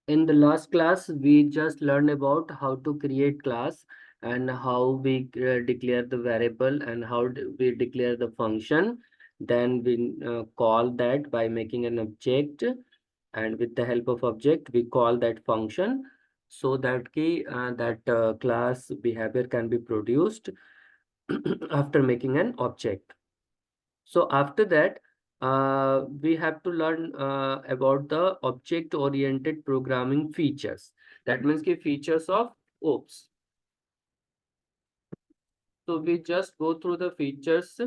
In the last class, we just learned about how to create class and how we declare the variable and how we declare the function. Then we call that by making an object, and with the help of object, we call that function so that class behavior can be produced after making an object. So after that, we have to learn about the object-oriented programming features. That means the features of OOPS. So we just go through the features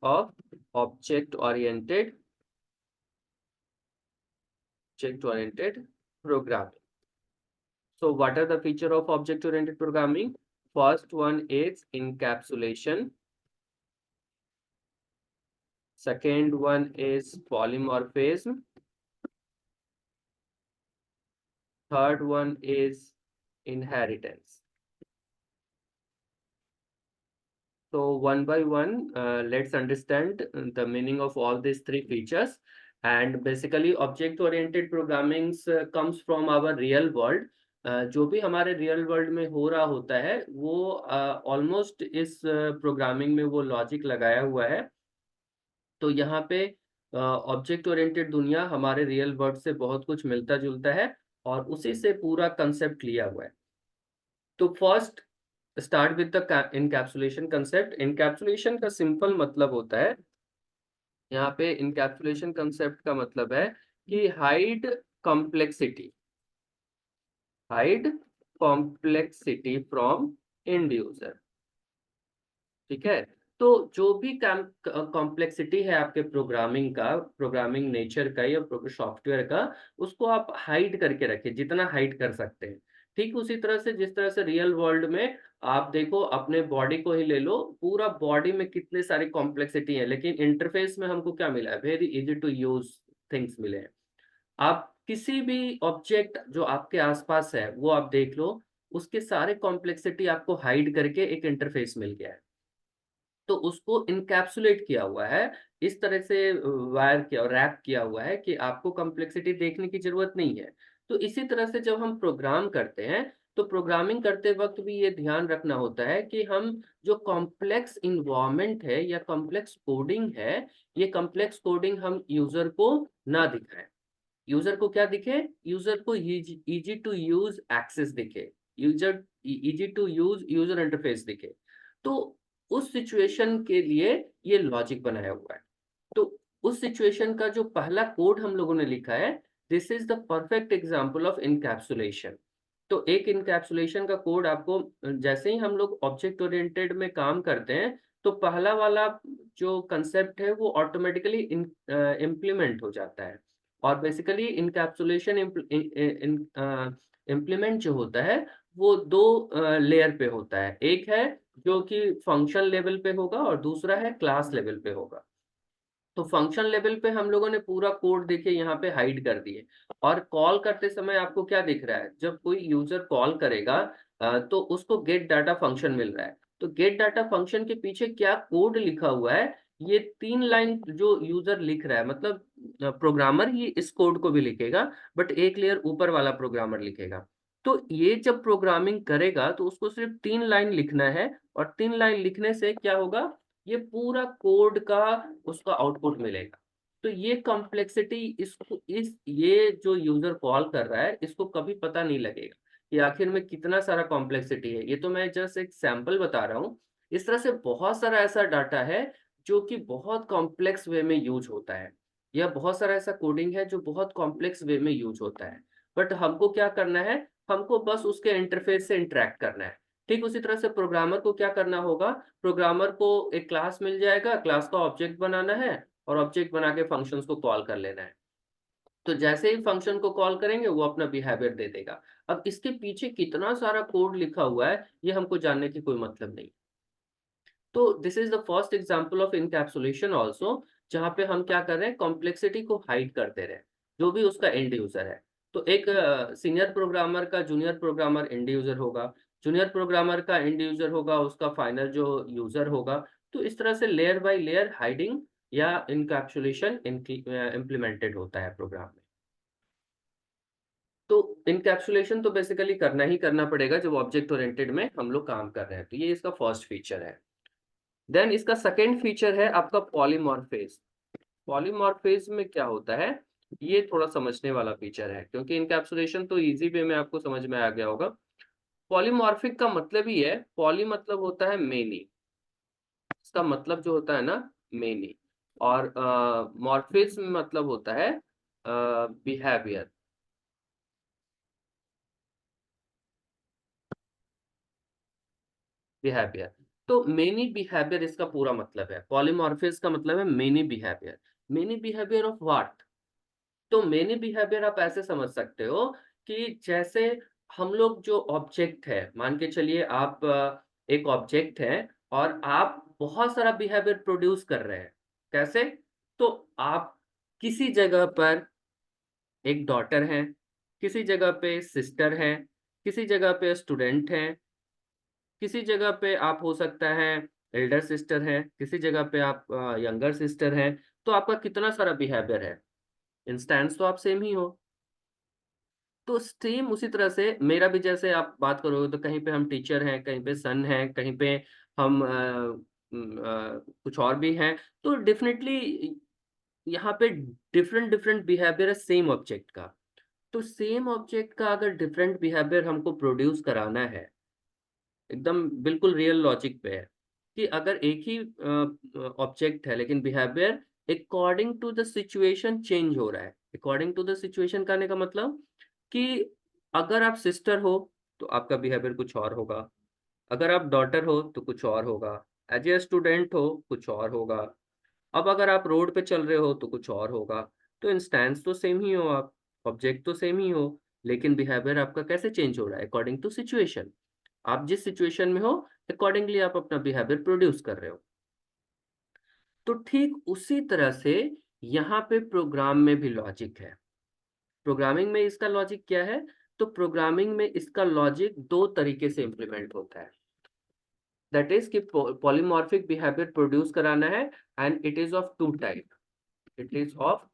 of object-oriented programming. So what are the feature of object-oriented programming? First one is encapsulation. Second one is polymorphism. Third one is inheritance. So one by one, let's understand the meaning of all these three features. And basically object-oriented programming comes from our real world. जो भी हमारे real world में हो रहा होता है वो almost इस प्रोग्रामिंग में वो लॉजिक लगाया हुआ है। तो यहाँ पे ऑब्जेक्ट ओरिएंटेड दुनिया हमारे रियल वर्ल्ड से बहुत कुछ मिलता जुलता है और उसी से पूरा कंसेप्ट लिया हुआ है। तो first start with the encapsulation concept. Encapsulation का सिंपल मतलब होता है, यहाँ पे इनकैप्सुलेशन कंसेप्ट का मतलब है कि complexity hide complexity from and user. ठीक है, तो जो भी कॉम्प्लेक्सिटी है आपके प्रोग्रामिंग का, प्रोग्रामिंग नेचर का या सॉफ्टवेयर का, उसको आप हाइड करके रखें जितना हाइड कर सकते हैं। ठीक उसी तरह से जिस तरह से रियल वर्ल्ड में आप देखो, अपने बॉडी को ही ले लो, पूरा बॉडी में कितने सारी कॉम्प्लेक्सिटी है, लेकिन इंटरफेस में हमको क्या मिला है? Very easy to use things मिले हैं। आप किसी भी ऑब्जेक्ट जो आपके आसपास है वो आप देख लो, उसके सारे कॉम्प्लेक्सिटी आपको हाइड करके एक इंटरफेस मिल गया है। तो उसको इनकैप्सुलेट किया हुआ है, इस तरह से वायर किया और रैप किया हुआ है कि आपको कॉम्प्लेक्सिटी देखने की जरूरत नहीं है। तो इसी तरह से जब हम प्रोग्राम करते हैं तो प्रोग्रामिंग करते वक्त भी ये ध्यान रखना होता है कि हम जो कॉम्प्लेक्स इन्वायरमेंट है या कॉम्प्लेक्स कोडिंग है, ये कॉम्प्लेक्स कोडिंग हम यूजर को ना दिखाएं। यूजर को क्या दिखे? यूजर को इजी टू यूज एक्सेस दिखे, user easy to use user interface दिखे। तो उस सिचुएशन के लिए ये लॉजिक बनाया हुआ है। तो उस सिचुएशन का जो पहला कोड हम लोगों ने लिखा है, this is the perfect example of encapsulation. तो एक इनकैप्सुलेशन का कोड आपको, जैसे ही हम लोग ऑब्जेक्ट ओरिएंटेड में काम करते हैं तो पहला वाला जो कंसेप्ट है वो ऑटोमेटिकली इम्प्लीमेंट हो जाता है। और बेसिकली इनकैप्सुलेशन इम्प्लीमेंट जो होता है वो दो लेयर पे होता है। एक है जो कि फंक्शन लेवल पे होगा और दूसरा है क्लास लेवल पे होगा। तो फंक्शन लेवल पे हम लोगों ने पूरा कोड देखिए यहाँ पे हाइड कर दिए, और कॉल करते समय आपको क्या दिख रहा है? जब कोई यूजर कॉल करेगा तो उसको गेट डाटा फंक्शन मिल रहा है। तो गेट डाटा फंक्शन के पीछे क्या कोड लिखा हुआ है, ये 3 लाइन जो यूजर लिख रहा है, मतलब प्रोग्रामर ही इस कोड को भी लिखेगा, बट एक लेयर ऊपर वाला प्रोग्रामर लिखेगा। तो ये जब प्रोग्रामिंग करेगा तो उसको सिर्फ 3 लाइन लिखना है, और 3 लाइन लिखने से क्या होगा, ये पूरा कोड का उसका आउटपुट मिलेगा। तो ये कॉम्प्लेक्सिटी इसको इस ये जो यूजर कॉल कर रहा है इसको कभी पता नहीं लगेगा कि आखिर में कितना सारा कॉम्प्लेक्सिटी है। ये तो मैं जस्ट एक सैंपल बता रहा हूँ। इस तरह से बहुत सारा ऐसा डाटा है जो कि बहुत कॉम्प्लेक्स वे में यूज होता है, या बहुत सारा ऐसा कोडिंग है जो बहुत कॉम्प्लेक्स वे में यूज होता है। बट हमको क्या करना है? हमको बस उसके इंटरफेस से इंटरेक्ट करना है। ठीक उसी तरह से प्रोग्रामर को क्या करना होगा? प्रोग्रामर को एक क्लास मिल जाएगा, क्लास का ऑब्जेक्ट बनाना है और ऑब्जेक्ट बना के फंक्शंस को कॉल कर लेना है। तो जैसे ही फंक्शन को कॉल करेंगे वो अपना बिहेवियर दे देगा। अब इसके पीछे कितना सारा कोड लिखा हुआ है ये हमको जानने की कोई मतलब नहीं। तो this is the first example of encapsulation also, जहां पे हम क्या कर रहे हैं? कॉम्प्लेक्सिटी को हाइड कर दे रहे हैं, जो भी उसका एंड यूजर है। तो एक सीनियर प्रोग्रामर का जूनियर प्रोग्रामर एंड यूजर होगा, जूनियर प्रोग्रामर का एंड यूजर होगा उसका फाइनल जो यूजर होगा। तो इस तरह से लेयर बाय लेयर हाइडिंग या इनकैप्सुलेशन इम्प्लीमेंटेड होता है प्रोग्राम में। तो इनकैप्सुलेशन तो बेसिकली करना ही करना पड़ेगा जब ऑब्जेक्ट ओरिएंटेड में हम लोग काम कर रहे हैं, तो ये इसका फर्स्ट फीचर है। देन इसका सेकेंड फीचर है आपका पॉलीमॉर्फेज। पॉलीमॉर्फेज में क्या होता है, ये थोड़ा समझने वाला फीचर है, क्योंकि इनकैप्सुलेशन तो इजी वे में आपको समझ में आ गया होगा। पॉलीमॉर्फिक का मतलब ही है, पॉली मतलब होता है मेनी, इसका मतलब जो होता है ना मेनी, और मॉर्फिज्म मतलब होता है बिहेवियर। बिहेवियर, तो मेनी बिहेवियर इसका पूरा मतलब है। पॉलीमॉर्फिज्म का मतलब है many behaviour. Many behaviour of what? तो मेनी बिहेवियर आप ऐसे समझ सकते हो कि जैसे हम लोग जो ऑब्जेक्ट है, मान के चलिए आप एक ऑब्जेक्ट है और आप बहुत सारा बिहेवियर प्रोड्यूस कर रहे हैं। कैसे? तो आप किसी जगह पर एक डॉटर है, किसी जगह पे सिस्टर है, किसी जगह पे स्टूडेंट है, किसी जगह पे आप हो सकता है एल्डर सिस्टर है, किसी जगह पे आप यंगर सिस्टर है। तो आपका कितना सारा बिहेवियर है, इंस्टेंस तो आप सेम ही हो। तो सेम उसी तरह से मेरा भी, जैसे आप बात करोगे तो कहीं पे हम टीचर हैं, कहीं पे सन है, कहीं पे हम कुछ और भी हैं। तो डेफिनेटली यहाँ पे डिफरेंट डिफरेंट बिहेवियर है सेम ऑब्जेक्ट का। तो सेम ऑब्जेक्ट का अगर डिफरेंट बिहेवियर हमको प्रोड्यूस कराना है, एकदम बिल्कुल रियल लॉजिक पे है कि अगर एक ही ऑब्जेक्ट है लेकिन behaviour according to the situation change हो रहा है। अकॉर्डिंग टू द सिचुएशन कहने का मतलब कि अगर आप सिस्टर हो तो आपका बिहेवियर कुछ और होगा, अगर आप डॉटर हो तो कुछ और होगा, एज ए स्टूडेंट हो कुछ और होगा, अब अगर आप रोड पे चल रहे हो तो कुछ और होगा। तो इंस्टेंस तो सेम ही हो, आप ऑब्जेक्ट तो सेम ही हो, लेकिन बिहेवियर आपका कैसे चेंज हो रहा है, अकॉर्डिंग टू सिचुएशन। आप जिस सिचुएशन में हो अकॉर्डिंगली आप अपना बिहेवियर प्रोड्यूस कर रहे हो। तो ठीक उसी तरह से यहाँ पे प्रोग्राम में भी लॉजिक है। प्रोग्रामिंग में इसका लॉजिक क्या है? तो प्रोग्रामिंग में इसका लॉजिक दो तरीके से इंप्लीमेंट होता है। दैट इज कि पॉलीमॉर्फिक बिहेवियर प्रोड्यूस कराना है, and it is of two type. It is of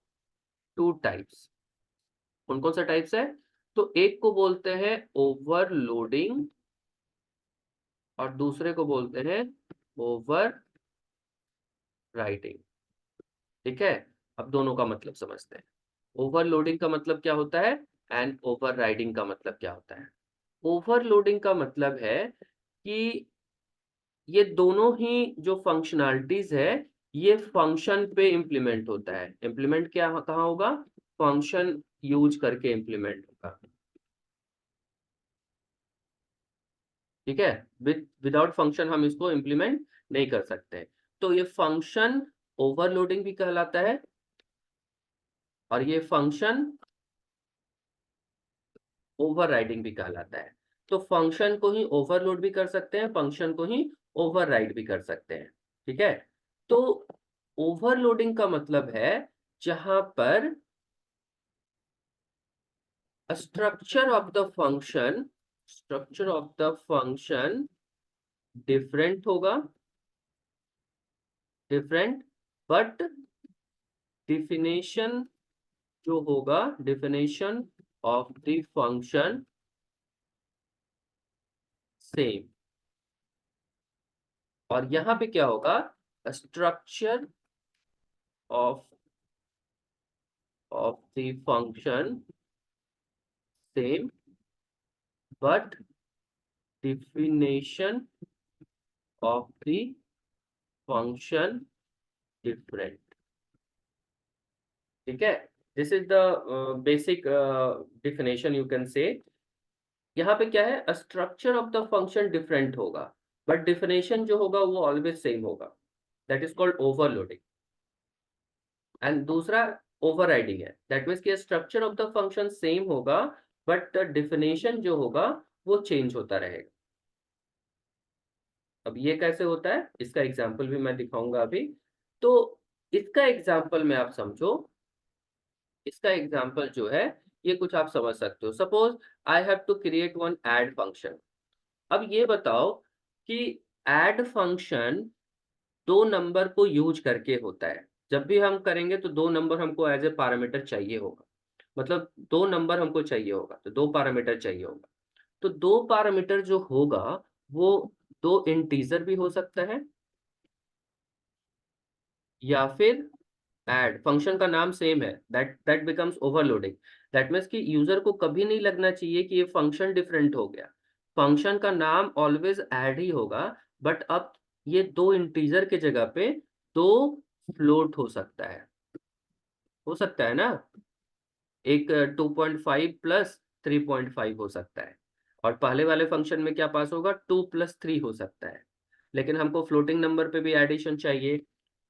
two types. कौन कौन सा टाइप्स है? तो एक को बोलते हैं ओवरलोडिंग और दूसरे को बोलते हैं ओवर राइटिंग। ठीक है, अब दोनों का मतलब समझते हैं। ओवरलोडिंग का मतलब क्या होता है एंड ओवरराइडिंग का मतलब क्या होता है? ओवरलोडिंग का मतलब है कि ये दोनों ही जो फंक्शनैलिटीज है, ये फंक्शन पे इम्प्लीमेंट होता है। इम्प्लीमेंट क्या कहाँ होगा? फंक्शन यूज करके इम्प्लीमेंट होगा। ठीक है, विदाउट फंक्शन हम इसको इम्प्लीमेंट नहीं कर सकते। तो ये फंक्शन ओवरलोडिंग भी कहलाता है और ये फंक्शन ओवरराइडिंग भी कहलाता है। तो फंक्शन को ही ओवरलोड भी कर सकते हैं, फंक्शन को ही ओवरराइड भी कर सकते हैं। ठीक है, तो ओवरलोडिंग का मतलब है जहां पर structure of the function, structure of the function different होगा, डिफरेंट, बट डिफिनेशन जो होगा, definition of the function same. और यहां पे क्या होगा? Structure of the function same, but definition of the function different। ठीक है, this is the basic definition you can say. यहाँ पे क्या है, structure of the function different होगा बट डिफिनेशन जो होगा वो ऑलवेज सेम होगा। That is called overloading. And दूसरा ओवरराइडिंग है, दैट मीन्स कि structure of the function same होगा बट डिफिनेशन जो होगा वो चेंज होता रहेगा। अब ये कैसे होता है, इसका एग्जाम्पल भी मैं दिखाऊंगा अभी। तो इसका एग्जाम्पल में आप समझो, इसका एग्जाम्पल जो है ये कुछ आप समझ सकते हो। Suppose I have to create one add function. अब ये बताओ कि ऐड फंक्शन दो नंबर को यूज करके होता है। जब भी हम करेंगे तो 2 नंबर हमको एज ए पैरामीटर चाहिए होगा, मतलब 2 नंबर हमको चाहिए होगा, तो 2 पैरामीटर चाहिए होगा। तो 2 पैरामीटर जो होगा वो 2 इंटीजर भी हो सकता है, या फिर ऐड, फंक्शन का नाम सेम है, that becomes overloading. That means कि यूजर को कभी नहीं लगना चाहिए कि ये फंक्शन डिफरेंट हो गया, फंक्शन का नाम ऑलवेज ऐड ही होगा। बट अब ये 2 इंटीजर के जगह पे 2 फ्लोट हो सकता है ना, एक 2.5 प्लस 3.5 हो सकता है, और पहले वाले फंक्शन में क्या पास होगा, 2 प्लस 3 हो सकता है। लेकिन हमको फ्लोटिंग नंबर पे भी एडिशन चाहिए,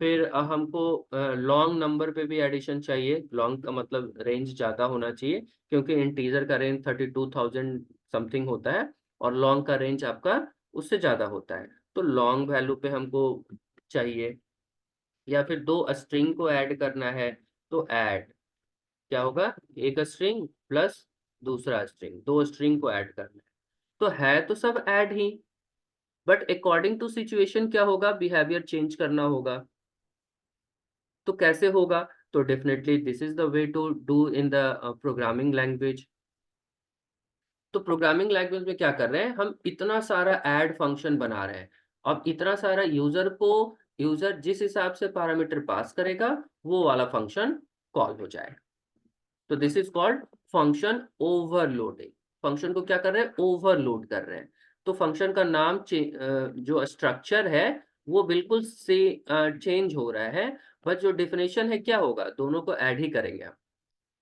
फिर हमको लॉन्ग नंबर पे भी एडिशन चाहिए। लॉन्ग का मतलब रेंज ज़्यादा होना चाहिए, क्योंकि इंटीजर का रेंज 32,000 समथिंग होता है, और लॉन्ग का रेंज आपका उससे ज़्यादा होता है। तो लॉन्ग वैल्यू पे हमको चाहिए, या फिर 2 स्ट्रिंग को ऐड करना है, तो ऐड क्या होगा, एक स्ट्रिंग प्लस दूसरा स्ट्रिंग, 2 स्ट्रिंग को ऐड करना है। तो है तो सब ऐड ही, बट अकॉर्डिंग टू सिचुएशन क्या होगा, बिहेवियर चेंज करना होगा। तो कैसे होगा, तो definitely this is the way to do in the programming language. तो प्रोग्रामिंग लैंग्वेज में क्या कर रहे हैं, हम इतना सारा ऐड फंक्शन बना रहे हैं। अब इतना सारा यूजर जिस हिसाब से पैरामीटर पास करेगा वो वाला फंक्शन कॉल हो जाएगा। तो this is called function overloading. Function को क्या कर रहे हैं, ओवरलोड कर रहे हैं। तो फंक्शन का नाम जो स्ट्रक्चर है वो बिल्कुल से चेंज हो रहा है, बट जो डेफिनेशन है क्या होगा, दोनों को ऐड ही करेंगे आप।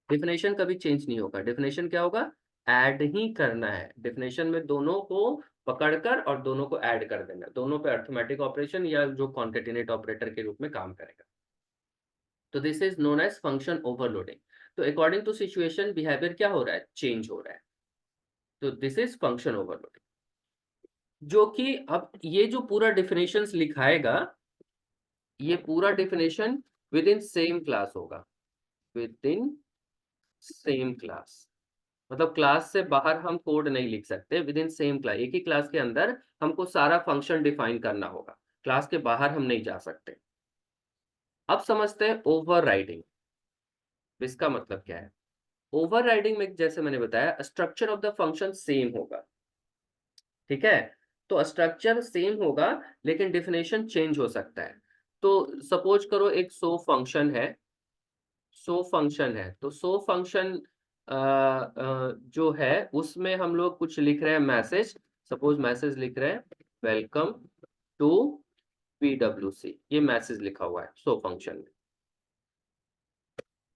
डेफिनेशन कभी चेंज नहीं होगा, डेफिनेशन क्या होगा, ऐड ही करना है। डेफिनेशन में दोनों को पकड़कर और दोनों को ऐड कर देना, दोनों पे अरिथमेटिक ऑपरेशन या जो कॉन्केटिनेट ऑपरेटर के रूप में काम करेगा। तो this is known as function overloading. तो अकॉर्डिंग टू सिचुएशन बिहेवियर क्या हो रहा है, चेंज हो रहा है। तो दिस इज फंक्शन ओवरलोडिंग, जो कि अब ये जो पूरा डिफिनेशंस लिखाएगा, ये पूरा definition with in same class होगा, विद इन सेम क्लास। मतलब क्लास से बाहर हम कोड नहीं लिख सकते, विद इन सेम क्लास, एक ही क्लास के अंदर हमको सारा फंक्शन डिफाइन करना होगा, क्लास के बाहर हम नहीं जा सकते। अब समझते हैं ओवरराइडिंग, इसका मतलब क्या है। ओवरराइडिंग में जैसे मैंने बताया, structure of the function same होगा, ठीक है। तो स्ट्रक्चर सेम होगा लेकिन डेफिनेशन चेंज हो सकता है। तो सपोज करो एक सो फंक्शन है, तो सो फंक्शन जो है उसमें हम लोग कुछ लिख रहे हैं मैसेज, सपोज मैसेज लिख रहे हैं वेलकम टू PWC, ये मैसेज लिखा हुआ है सो फंक्शन में।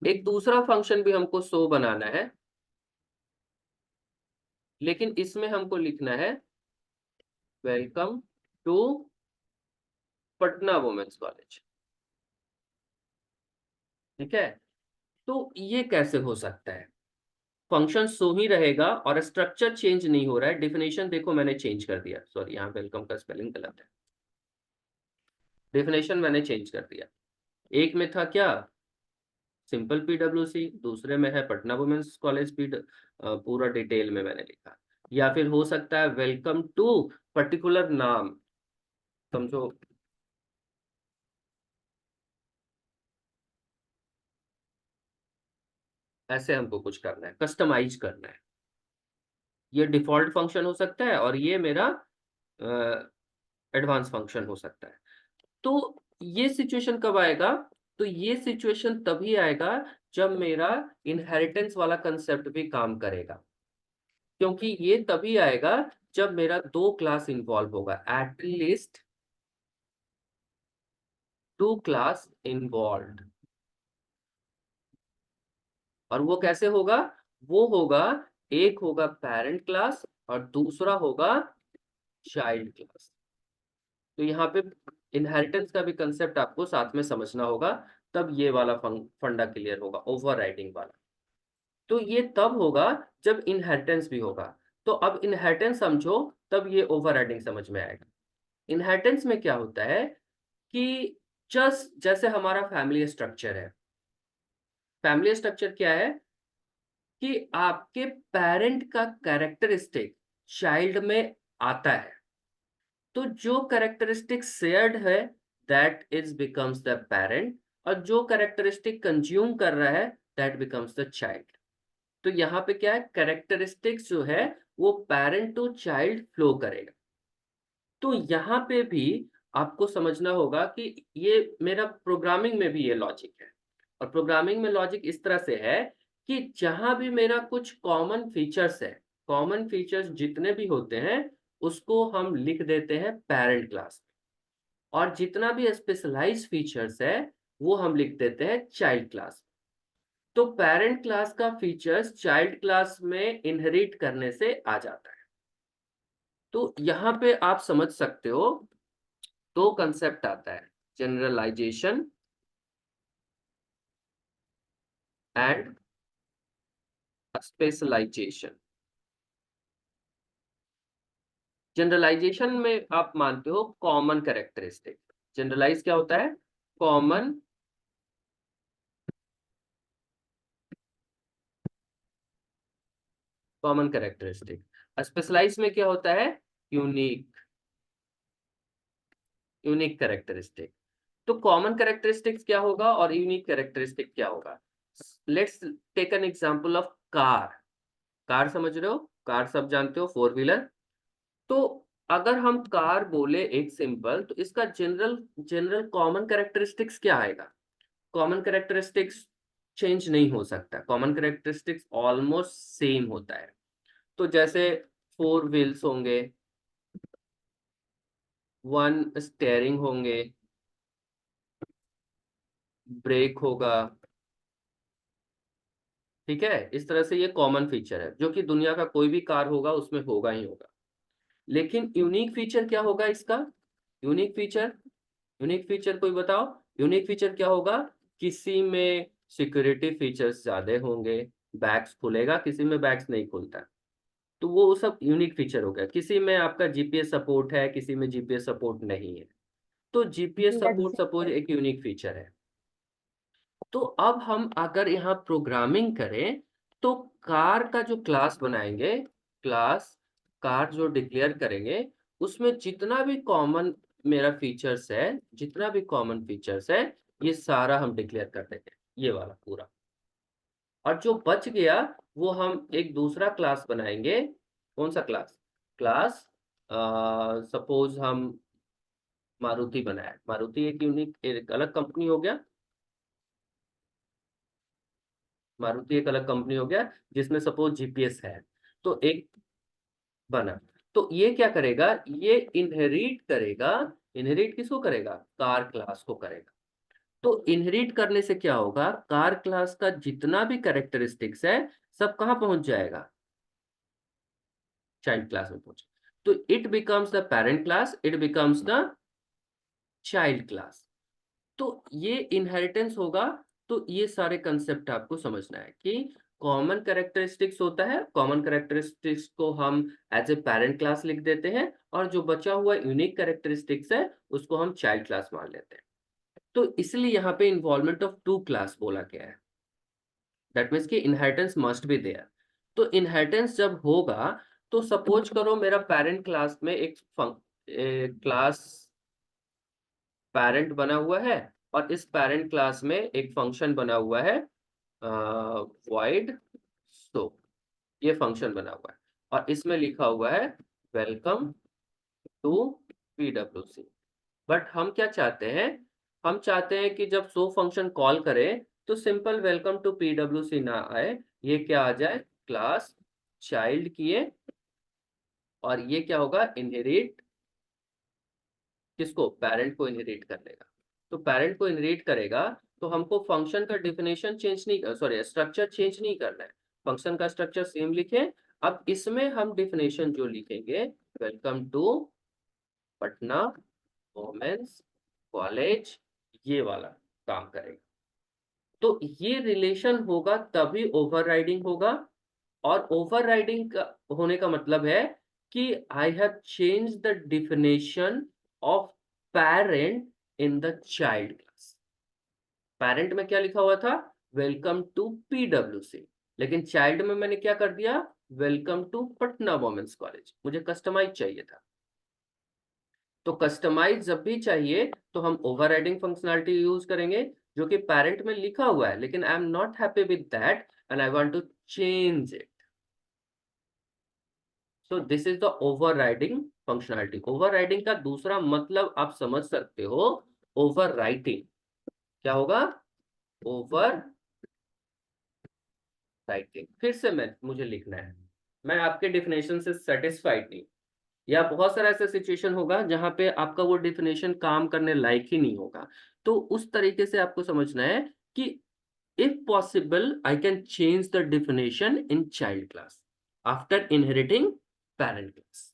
एक दूसरा फंक्शन भी हमको सो बनाना है, लेकिन इसमें हमको लिखना है welcome to Patna women's college, ठीक है। तो ये कैसे हो सकता है, फंक्शन सो ही रहेगा और स्ट्रक्चर चेंज नहीं हो रहा है। डेफिनेशन देखो मैंने चेंज कर दिया, सॉरी यहाँ वेलकम का स्पेलिंग गलत है, डेफिनेशन मैंने चेंज कर दिया। एक में था क्या, सिंपल PWC, दूसरे में है पटना वुमेन्स कॉलेज पूरा डिटेल में मैंने लिखा। या फिर हो सकता है वेलकम टू पर्टिकुलर नाम, समझो, ऐसे हमको कुछ करना है, कस्टमाइज करना है। ये डिफॉल्ट फंक्शन हो सकता है और ये मेरा एडवांस फंक्शन हो सकता है। तो ये सिचुएशन कब आएगा, तो ये सिचुएशन तभी आएगा जब मेरा इनहेरिटेंस वाला कंसेप्ट भी काम करेगा। क्योंकि ये तभी आएगा जब मेरा 2 क्लास इन्वॉल्व होगा, एटलीस्ट 2 क्लास इन्वॉल्व। और वो कैसे होगा, वो होगा, एक होगा पेरेंट क्लास और दूसरा होगा चाइल्ड क्लास। तो यहाँ पे इनहेरिटेंस का भी कंसेप्ट आपको साथ में समझना होगा, तब ये वाला फंडा क्लियर होगा, ओवरराइडिंग वाला। तो ये तब होगा जब इनहेरिटेंस भी होगा। तो अब इनहेरिटेंस समझो, तब ये ओवरराइडिंग समझ में आएगा। इनहेरिटेंस में क्या होता है कि जस्ट जैसे हमारा फैमिली स्ट्रक्चर है, फैमिली स्ट्रक्चर क्या है कि आपके पेरेंट का कैरेक्टरिस्टिक चाइल्ड में आता है, तो जो कैरेक्टरिस्टिक शेयर्ड है that is becomes the parent, और जो कैरेक्टरिस्टिक कंज्यूम कर रहा है दैट बिकम्स द चाइल्ड। तो यहाँ पे क्या है, कैरेक्टरिस्टिक्स जो है वो पेरेंट टू चाइल्ड फ्लो करेगा। तो यहाँ पे भी आपको समझना होगा कि ये मेरा प्रोग्रामिंग में भी ये लॉजिक है। और प्रोग्रामिंग में लॉजिक इस तरह से है कि जहां भी मेरा कुछ कॉमन फीचर्स है, कॉमन फीचर्स जितने भी होते हैं उसको हम लिख देते हैं पेरेंट क्लास में, और जितना भी स्पेशलाइज फीचर्स है वो हम लिख देते हैं चाइल्ड क्लास में। तो पेरेंट क्लास का फीचर्स चाइल्ड क्लास में इनहेरिट करने से आ जाता है। तो यहाँ पे आप समझ सकते हो दो कंसेप्ट आता है, जनरलाइजेशन एंड स्पेशलाइजेशन। जनरलाइजेशन में आप मानते हो कॉमन कैरेक्टरिस्टिक। जनरलाइज क्या होता है, कॉमन कॉमन कैरेक्टरिस्टिक। स्पेशलाइज में क्या होता है, यूनिक यूनिक कैरेक्टरिस्टिक। तो कॉमन कैरेक्टरिस्टिक्स क्या होगा और यूनिक कैरेक्टरिस्टिक क्या होगा। Let's take an example of car. Car समझ रहे हो, कार सब जानते हो, फोर व्हीलर। तो अगर हम कार बोले एक सिंपल, तो इसका जनरल जनरल कॉमन कैरेक्टरिस्टिक्स क्या आएगा। कॉमन कैरेक्टरिस्टिक्स चेंज नहीं हो सकता, कॉमन कैरेक्टरिस्टिक्स ऑलमोस्ट सेम होता है। तो जैसे फोर व्हील्स होंगे, वन स्टेयरिंग होंगे, ब्रेक होगा, ठीक है। इस तरह से ये कॉमन फीचर है जो कि दुनिया का कोई भी कार होगा उसमें होगा ही होगा। लेकिन यूनिक फीचर क्या होगा इसका, यूनिक फीचर, यूनिक फीचर कोई बताओ। यूनिक फीचर क्या होगा, किसी में सिक्योरिटी फीचर्स ज्यादा होंगे, बैग्स खुलेगा, किसी में बैग्स नहीं खुलता। तो वो सब यूनिक फीचर हो गया। किसी में आपका जीपीएस सपोर्ट है, किसी में जीपीएस सपोर्ट नहीं है। तो जीपीएस सपोर्ट सपोज एक यूनिक फीचर है। तो अब हम अगर यहाँ प्रोग्रामिंग करें तो कार का जो क्लास बनाएंगे, क्लास कार जो डिक्लेयर करेंगे, उसमें जितना भी कॉमन मेरा फीचर्स है, जितना भी कॉमन फीचर्स है, ये सारा हम डिक्लेयर कर देंगे, ये वाला पूरा। और जो बच गया वो हम एक दूसरा क्लास बनाएंगे। कौन सा क्लास, क्लास सपोज हम मारुति बनाए, मारुति एक यूनिक एक अलग कंपनी हो गया, मारुति एक अलग कंपनी हो गया जिसमें सपोज जीपीएस है। तो एक बना, तो ये क्या करेगा, ये इनहेरिट करेगा। इनहेरिट किसको करेगा, कार क्लास को करेगा। तो इनहेरिट करने से क्या होगा, कार क्लास का जितना भी कैरेक्टरिस्टिक्स है सब कहाँ पहुंच जाएगा, चाइल्ड क्लास में पहुंचे। तो it becomes the parent class, it becomes the child class. तो ये इनहेरिटेंस होगा। तो ये सारे कंसेप्ट आपको समझना है कि कॉमन कैरेक्टरिस्टिक्स होता है, कॉमन कैरेक्टरिस्टिक्स को हम एज ए पेरेंट क्लास लिख देते हैं, और जो बचा हुआ यूनिक कैरेक्टरिस्टिक्स है उसको हम चाइल्ड क्लास मान लेते हैं। तो इसलिए यहाँ पे इन्वॉल्वमेंट ऑफ टू क्लास बोला गया है। दैट मीन्स कि इनहेरिटेंस मस्ट बी देयर। तो इनहेरिटेंस जब होगा तो सपोज करो मेरा पेरेंट क्लास में एक क्लास पेरेंट बना हुआ है, और इस पेरेंट क्लास में एक फंक्शन बना हुआ है void so, ये फंक्शन बना हुआ है और इसमें लिखा हुआ है वेलकम टू पीडब्ल्यूसी। बट हम क्या चाहते हैं, हम चाहते हैं कि जब सो फंक्शन कॉल करे तो सिंपल वेलकम टू पीडब्ल्यूसी ना आए, ये क्या आ जाए, क्लास चाइल्ड किए, और ये क्या होगा, इनहेरिट किसको, पेरेंट को इनहेरिट कर लेगा। तो पेरेंट को इनहेरिट करेगा तो हमको फंक्शन का डिफिनेशन चेंज नहीं, सॉरी स्ट्रक्चर चेंज नहीं करना है, फंक्शन का स्ट्रक्चर सेम लिखे। अब इसमें हम डिफिनेशन जो लिखेंगे, welcome to Patna women's college, ये वाला काम करेगा। तो ये रिलेशन होगा तभी ओवरराइडिंग होगा। और ओवरराइडिंग का होने का मतलब है कि I have change the definition of parent in the child class. Parent में क्या लिखा हुआ था, वेलकम टू पीडब्ल्यूसी, लेकिन चाइल्ड में मैंने क्या कर दिया, welcome to Patna women's college. मुझे कस्टमाइज चाहिए था। तो कस्टमाइज जब भी चाहिए तो हम ओवरराइडिंग फंक्शनैलिटी यूज करेंगे। जो कि पेरेंट में लिखा हुआ है, लेकिन I am not happy with that and I want to change it. So this is the overriding functionality. Overriding का दूसरा मतलब आप समझ सकते हो, ओवरराइटिंग। क्या होगा? Over writing. फिर से मुझे लिखना है, मैं आपके डिफिनेशन से सेटिस्फाइड नहीं, या बहुत सारा ऐसा सिचुएशन होगा जहां पे आपका वो डिफिनेशन काम करने लायक ही नहीं होगा। तो उस तरीके से आपको समझना है कि if possible I can change the definition in child class after inheriting parent class.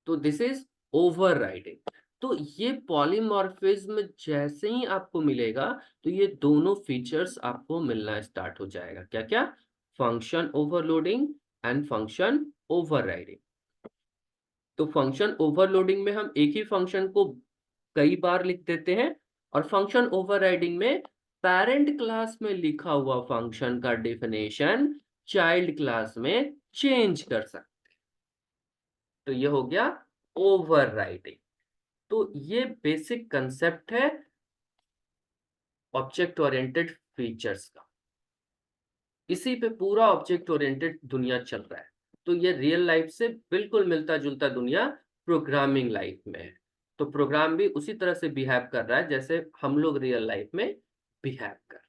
तो दिस इज ओवरराइडिंग। तो ये पॉलीमॉर्फिज्म जैसे ही आपको मिलेगा, तो ये दोनों फीचर्स आपको मिलना स्टार्ट हो जाएगा। क्या क्या? Function overloading and function overriding. तो फंक्शन ओवरलोडिंग में हम एक ही फंक्शन को कई बार लिख देते हैं, और फंक्शन ओवरराइडिंग में पेरेंट क्लास में लिखा हुआ फंक्शन का डेफिनेशन चाइल्ड क्लास में चेंज कर सकते। तो ये हो गया ओवरराइडिंग। तो ये बेसिक कंसेप्ट है ऑब्जेक्ट ओरिएंटेड फीचर्स का। इसी पे पूरा ऑब्जेक्ट ओरिएंटेड दुनिया चल रहा है। तो ये रियल लाइफ से बिल्कुल मिलता जुलता दुनिया प्रोग्रामिंग लाइफ में है। तो प्रोग्राम भी उसी तरह से बिहेव कर रहा है जैसे हम लोग रियल लाइफ में बिहेव कर रहे हैं।